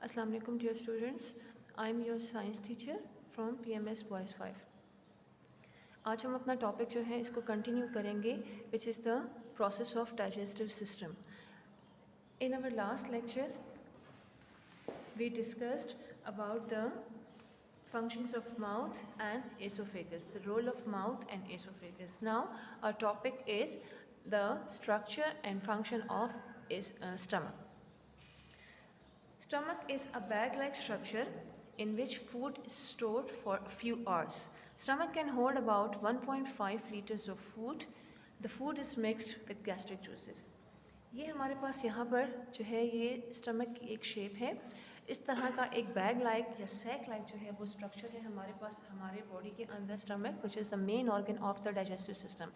Assalamu alaikum dear students. I am your science teacher from PMS Boys 5. आज हम अपना topic जो है इसको कंटिन्यू करेंगे which is the process of digestive system. In our last lecture we discussed about the functions of mouth and esophagus, the role of mouth and esophagus. Now our topic is the structure and function of stomach. Stomach is a bag-like structure in which food is stored for a few hours. Stomach can hold about 1.5 liters of food. The food is mixed with gastric juices. ये हमारे पास यहाँ पर जो है ये stomach की एक shape है. इस तरह का एक बैग लाइक या सैक लाइक जो है वो स्ट्रक्चर है हमारे पास हमारे बॉडी के अंदर stomach which is the main organ of the digestive system.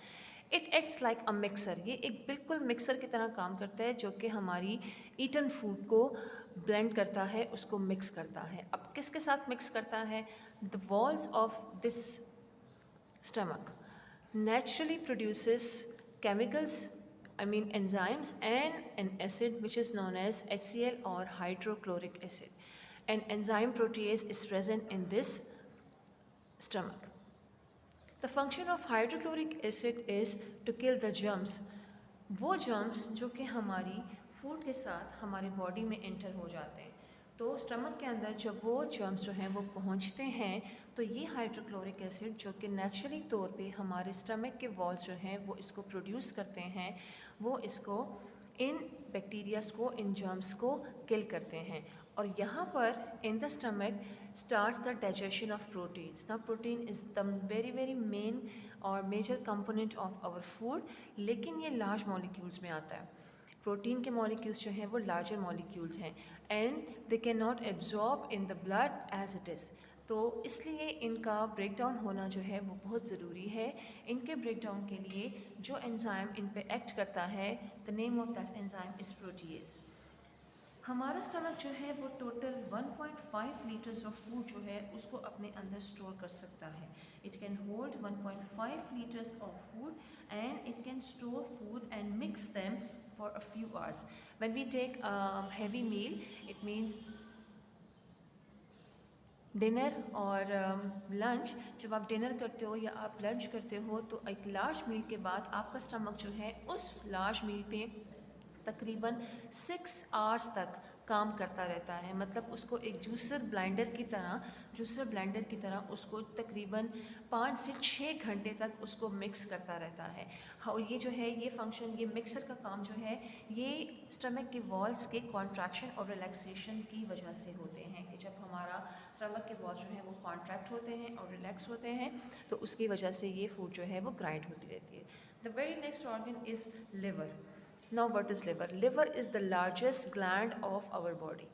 It acts like a mixer. ये एक बिल्कुल मिक्सर की तरह काम करता है जो कि हमारी ईटन फूड को ब्लेंड करता है, उसको मिक्स करता है. अब किसके साथ मिक्स करता है? The walls of this stomach naturally produces chemicals, I mean enzymes and an acid which is known as HCl or hydrochloric acid. An enzyme protease is present in this stomach. The function of hydrochloric acid is to kill the germs. वो germs जो कि हमारी food के साथ हमारे body में enter हो जाते हैं. तो स्टमक के अंदर जब वो जर्म्स जो हैं वो पहुंचते हैं तो ये हाइड्रोक्लोरिक एसिड जो कि नेचुरली तौर पे हमारे स्टमक के वॉल्स जो हैं वो इसको प्रोड्यूस करते हैं, वो इसको इन बैक्टीरियाज को, इन जर्म्स को किल करते हैं. और यहाँ पर in the stomach starts the digestion of proteins. Now protein is the very main और major component of our food, लेकिन ये लार्ज मॉलिक्यूल्स में आता है. प्रोटीन के मॉलिक्यूल्स जो हैं वो लार्जर मॉलिक्यूल्स हैं and they can not absorb in the blood as it is. तो इसलिए इनका ब्रेक डाउन होना जो है वो बहुत ज़रूरी है. इनके ब्रेक डाउन के लिए जो एंजाइम इन पे एक्ट करता है, the name of that enzyme is protease. हमारा स्टमक जो है वो टोटल 1.5 लीटर्स ऑफ फूड जो है उसको अपने अंदर स्टोर कर सकता है. It can hold 1.5 litres of food and it can store food and mix them for a few hours. When we take a heavy meal, it means dinner और lunch. जब आप डिनर करते हो या आप लंच करते हो तो एक लार्ज मील के बाद आपका स्टमक जो है उस लार्ज मील पे तकरीबन 6 आवर्स तक काम करता रहता है. मतलब उसको एक जूसर ब्लेंडर की तरह उसको तकरीबन 5 से 6 घंटे तक उसको मिक्स करता रहता है. और ये जो है ये फंक्शन, ये मिक्सर का काम जो है ये स्टमक के वॉल्स के कॉन्ट्रैक्शन और रिलैक्सेशन की वजह से होते हैं. कि जब हमारा स्टमक के वॉल्स जो हैं वो कॉन्ट्रैक्ट होते हैं और रिलैक्स होते हैं तो उसकी वजह से ये फूड जो है वो ग्राइंड होती रहती है. The very next organ is liver. Now what is liver? Liver is the largest gland of our body.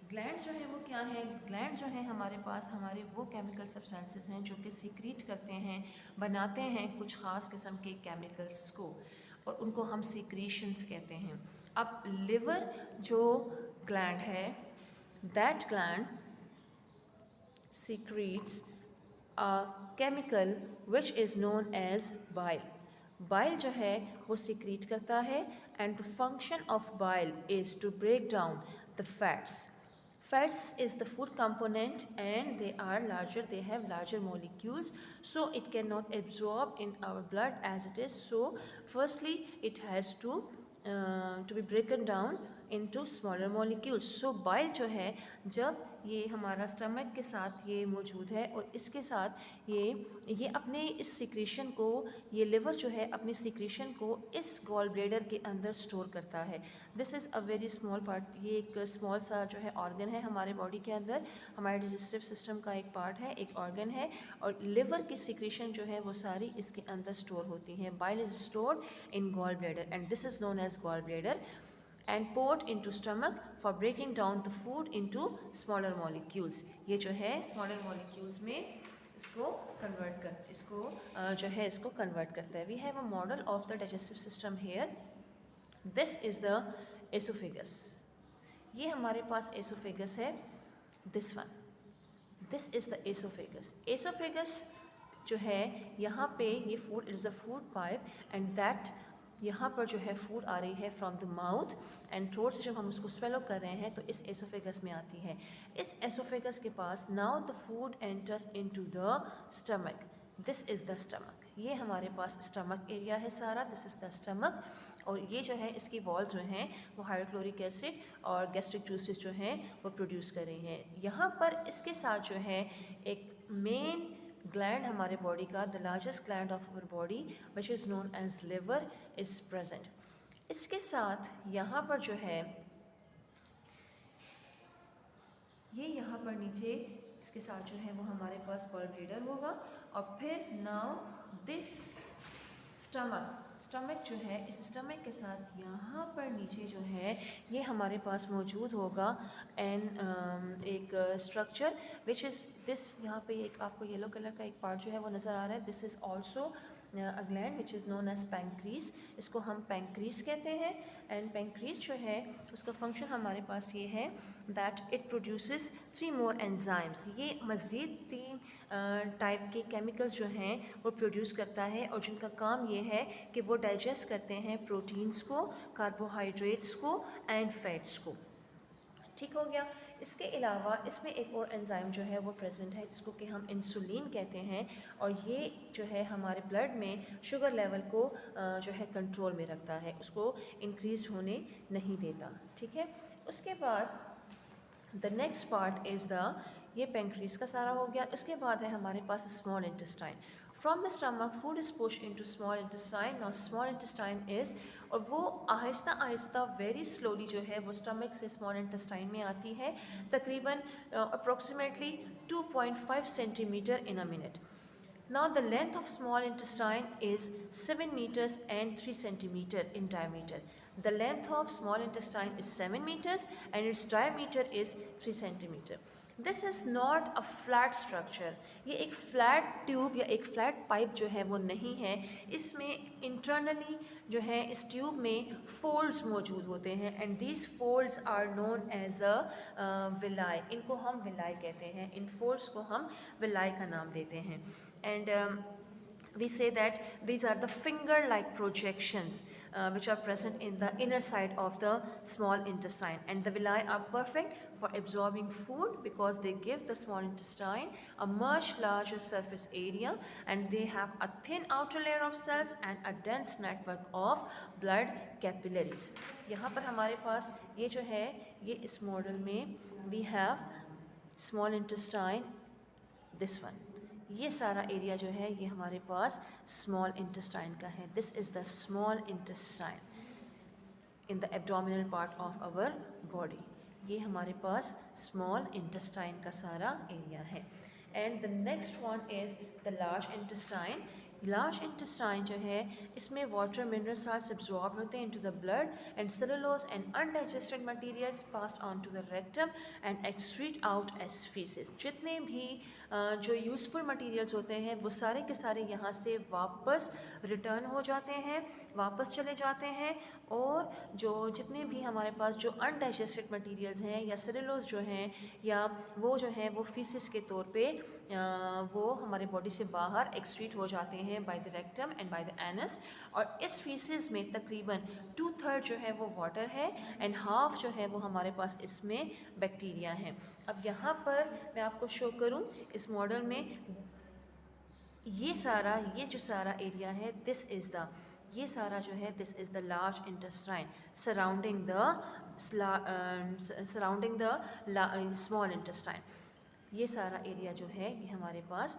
Gland जो है वो क्या है? ग्लैंड जो है हमारे पास हमारे वो केमिकल सब्सटेंसेस हैं जो कि सीक्रेट करते हैं, बनाते हैं कुछ ख़ास किस्म के केमिकल्स को, और उनको हम सीक्रेशंस कहते हैं. अब लिवर जो ग्लैंड है, that gland secretes a chemical which is known as bile. Bile जो है वो सीक्रेट करता है and the function of bile is to break down the fats. Fats is the food component and they are larger, they have larger molecules, so it cannot absorb in our blood as it is. So firstly it has to be broken down into smaller molecules. So bile जो है जब ये हमारा stomach के साथ ये मौजूद है और इसके साथ ये अपने इस सिक्रेशन को, ये लिवर जो है अपने सिक्रेशन को इस गॉल ब्लैडर के अंदर स्टोर करता है. This is a very small part. ये एक स्मॉल सा जो है ऑर्गन है हमारे बॉडी के अंदर, हमारे डाइजेस्टिव सिस्टम का एक पार्ट है, एक ऑर्गन है, और लिवर की सिक्रेशन जो है वो सारी इसके अंदर स्टोर होती हैं. Bile is stored in gall bladder and this is known as gall bladder and poured into stomach for breaking down the food into smaller molecules. ये जो है smaller molecules में इसको convert करता है. We have a model of the digestive system here. This is the esophagus. ये हमारे पास esophagus है. This one. This is the esophagus. Esophagus जो है यहाँ पे ये food is a food pipe and that यहाँ पर जो है फूड आ रही है from the mouth and throat से जब हम उसको स्वेलो कर रहे हैं तो इस एसोफेगस में आती है। इस एसोफेगस के पास now the food enters into the stomach, this is the stomach. ये हमारे पास स्टमक एरिया है सारा, दिस इज़ द स्टमक। और ये जो है इसकी वॉल्स जो हैं वो हाइड्रोक्लोरिक एसिड और गैस्ट्रिक जूसेस जो हैं वो प्रोड्यूस कर रही हैं। यहाँ पर इसके साथ जो है एक मेन ग्लैंड हमारे बॉडी का, the largest gland of our body which is known as liver is present. इसके साथ यहाँ पर जो है ये यहाँ पर नीचे इसके साथ जो है वो हमारे पास गॉल ब्लैडर होगा। और फिर नाउ दिस स्टमक जो है, इस स्टमक के साथ यहाँ पर नीचे जो है ये हमारे पास मौजूद होगा एक स्ट्रक्चर विच इज़ दिस। यहाँ पे एक आपको येलो कलर का एक पार्ट जो है वो नज़र आ रहा है, this is also a gland which is known as pancreas. इसको हम पैंक्रीज कहते हैं। एंड पैंक्रीज जो है उसका फंक्शन हमारे पास ये है that it produces 3 more enzymes. ये मज़ीद 3 टाइप के केमिकल्स जो हैं वो प्रोड्यूस करता है और जिनका काम ये है कि वो डाइजेस्ट करते हैं प्रोटीन्स को, कार्बोहाइड्रेट्स को एंड फैट्स को। ठीक हो गया। इसके अलावा इसमें एक और एंजाइम जो है वो प्रेजेंट है जिसको कि हम इंसुलिन कहते हैं और ये जो है हमारे ब्लड में शुगर लेवल को जो है कंट्रोल में रखता है, उसको इंक्रीज होने नहीं देता। ठीक है। उसके बाद the next part is the, ये पैंक्रीज का सारा हो गया। इसके बाद है हमारे पास small intestine. From the stomach food is pushed into small intestine. Now small intestine is, और वो आहिस्ता आहिस्ता वेरी स्लोली जो है वो स्टमक से स्मॉल इंटेस्टाइन में आती है, तकरीबन approximately 2.5 centimetre in a minute. Now the length of small intestine is 7 meters and 3 centimeter in diameter. The length of small intestine is 7 meters and its diameter is 3 centimeter. This is not a flat structure. ये एक flat tube या एक flat pipe जो है वो नहीं है। इसमें इंटरनली जो है इस ट्यूब में फोल्ड्स मौजूद होते हैं and these folds are known as the villi. इनको हम विलाई कहते हैं, इन फोल्ड्स को हम विलाई का नाम देते हैं। And we say that these are the finger-like projections which are present in the inner side of the small intestine, and the villi are perfect for absorbing food because they give the small intestine a much larger surface area, and they have a thin outer layer of cells and a dense network of blood capillaries. यहाँ पर हमारे पास ये जो है ये इस model में we have small intestine, this one, ये सारा एरिया जो है ये हमारे पास स्मॉल इंटेस्टाइन का है। This is the small intestine in the abdominal part of our body. ये हमारे पास स्मॉल इंटेस्टाइन का सारा एरिया है। And the next one is the large intestine. Large intestine जो है इसमें वाटर मिनरल साल्ट्स एब्जॉर्ब होते हैं into the blood and cellulose and undigested materials passed on to the rectum and excrete out as faeces. जितने भी जो useful materials होते हैं वो सारे के सारे यहाँ से वापस रिटर्न हो जाते हैं, वापस चले जाते हैं, और जो जितने भी हमारे पास जो अनडाइजेस्टेड मटेरियल्स हैं या सेलुलोज जो हैं या वो जो हैं वो फीसेस के तौर पे वो हमारे बॉडी से बाहर एक्सक्रीट हो जाते हैं by the rectum and by the anus. और इस फीसेस में तकरीबन 2/3 जो है वो वाटर है एंड हाफ जो है वो हमारे पास इसमें बैक्टीरिया है। अब यहाँ पर मैं आपको शो करूँ इस मॉडल में ये जो सारा एरिया है दिस इज़ द, ये सारा जो है this is the large intestine surrounding the small intestine. ये सारा एरिया जो है ये हमारे पास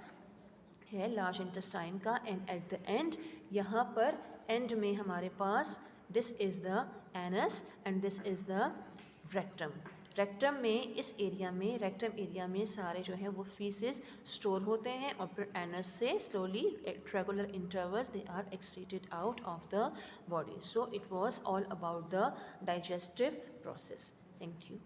है लार्ज इंटेस्टाइन का। एंड एट द एंड यहाँ पर एंड में हमारे पास this is the anus and this is the rectum. Rectum में इस एरिया में रेक्टम एरिया में सारे जो है वो फीसेस स्टोर होते हैं और फिर एनस से slowly at regular intervals they are excreted out of the body. So it was all about the digestive process. Thank you.